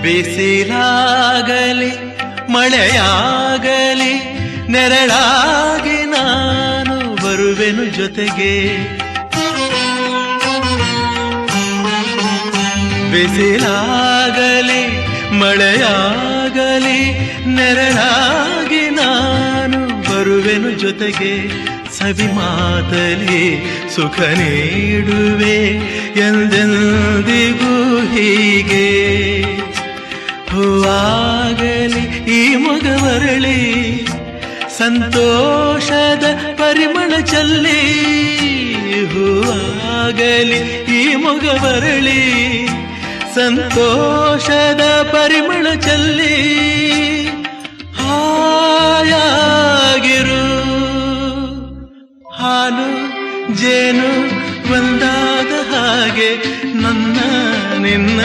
ಬಿಸಿಲಾಗಲಿ ಮಳೆಯಾಗಲಿ ನೆರಳಾಗಿ ನಾನು ಬರುವೆನು ಜೊತೆಗೆ. ಬಿಸಿಲಾಗಲಿ ಮಳೆಯಾಗಲಿ ನೆರಳಾಗಿ ನಾನು ಬರುವೆನು ಜೊತೆಗೆ. ಸವಿ ಮಾತಲಿ ಸುಖ ನೀಡುವೆ ಎಂದೆಂದಿಗೂ ಹೀಗೆ. ಹೂವಾಗಲಿ ಈ ಮೊಗವರಳಿ ಸಂತೋಷದ ಪರಿಮಳ ಚೆಲ್ಲಿ. ಹೂವಾಗಲಿ ಈ ಮೊಗವರಳಿ ಸಂತೋಷದ ಪರಿಮಳ ಚೆಲ್ಲಿ. ಹಾಯಾಗಿರು ಹಾಲು ಜೇನು ಒಂದಾದ ಹಾಗೆ ನನ್ನ ನಿನ್ನ